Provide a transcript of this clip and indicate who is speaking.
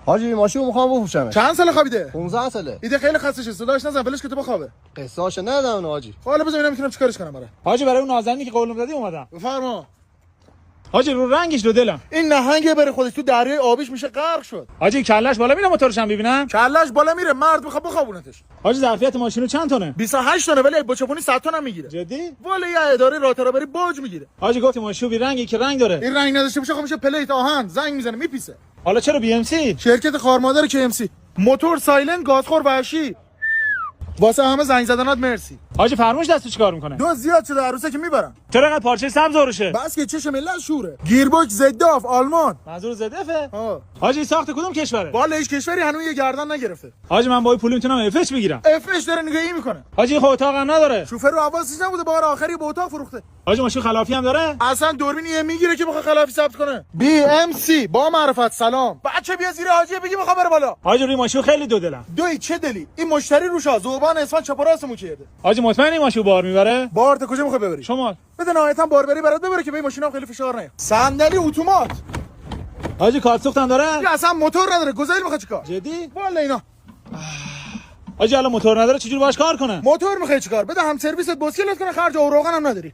Speaker 1: حاجی ماشین میخوام بفروشم.
Speaker 2: چند سال خوابیده؟
Speaker 1: 15 ساله.
Speaker 2: ایده خیلی خسته شد. صداش نزن ولش که تو بخوابه.
Speaker 1: قصه‌اش ندادم حاجی.
Speaker 2: حالا بذار ببینم میتونم چیکارش کنم برات.
Speaker 3: حاجی برای اون نازنینی که قولم دادی اومدم.
Speaker 2: بفرما.
Speaker 3: حاجی رو رنگش دو دلم.
Speaker 2: این نهنگ بره خودش تو دریای آبیش میشه غرق شد.
Speaker 3: حاجی کلش بالا میره موتورش هم ببینم.
Speaker 2: کلش بالا میره مرد میخواد بخوابونتش.
Speaker 3: حاجی ظرفیت ماشینو چند تونه؟
Speaker 2: 28 تونه ولی با چپونی 100 تن هم میگیره.
Speaker 3: جدی؟
Speaker 2: والا یه اداره راه بری باج میگیره.
Speaker 3: حاجی گفتی ماشین بی رنگی که رنگ داره.
Speaker 2: این رنگ نداشته باشه خب میشه پلیت آهن زنگ میزنه میپیسه.
Speaker 3: حالا چرا بی ام سی؟
Speaker 2: شرکت خارمادر KMC. موتور سایلنت گازخور وحشی. واسه همه زنگ زدنات مرسی.
Speaker 3: حاجی فرموش دستو چیکار میکنه؟
Speaker 2: دو زیاد شده عروسه که میبرن.
Speaker 3: چرا انقدر پارچه سبز روشه؟
Speaker 2: بس که چش ملت شوره. گیرباکس زداف آلمان.
Speaker 3: منظور زدفه؟
Speaker 2: ها.
Speaker 3: حاجی ساخت کدوم کشوره؟
Speaker 2: والا هیچ کشوری هنوز یه گردن نگرفته.
Speaker 3: حاجی من با این پول میتونم افش بگیرم.
Speaker 2: افش داره نگاهی میکنه.
Speaker 3: حاجی خب اتاق هم نداره.
Speaker 2: شوفر رو حواسش نبوده بار آخری به اتاق فروخته.
Speaker 3: حاجی ماشین خلافی هم داره؟
Speaker 2: اصلا دوربین یه میگیره که بخواد خلافی ثبت کنه. BMC با معرفت سلام. بچه بیا زیر حاجی بگی میخوام بره بالا.
Speaker 3: حاجی روی ماشین خیلی دو دلم.
Speaker 2: دوی چه دلی؟ این مشتری روشا ذوبان اسفان چپ و راستمون کرده.
Speaker 3: حاجی مطمئنی این ماشین بار میبره؟
Speaker 2: بار تا کجا میخوای ببری؟
Speaker 3: شما
Speaker 2: بده نهایتا باربری برات ببره که به این ماشینا خیلی فشار نیاد. صندلی اتومات.
Speaker 3: حاجی کارت سوختن داره؟
Speaker 2: یا اصلا موتور نداره گذاری میخواد چیکار؟
Speaker 3: جدی؟
Speaker 2: والا اینا
Speaker 3: حاجی الان موتور نداره چجوری باش کار کنه؟
Speaker 2: موتور میخوای چیکار؟ بده هم سرویست بوسکلت کنه خرج اوراقن هم نداری.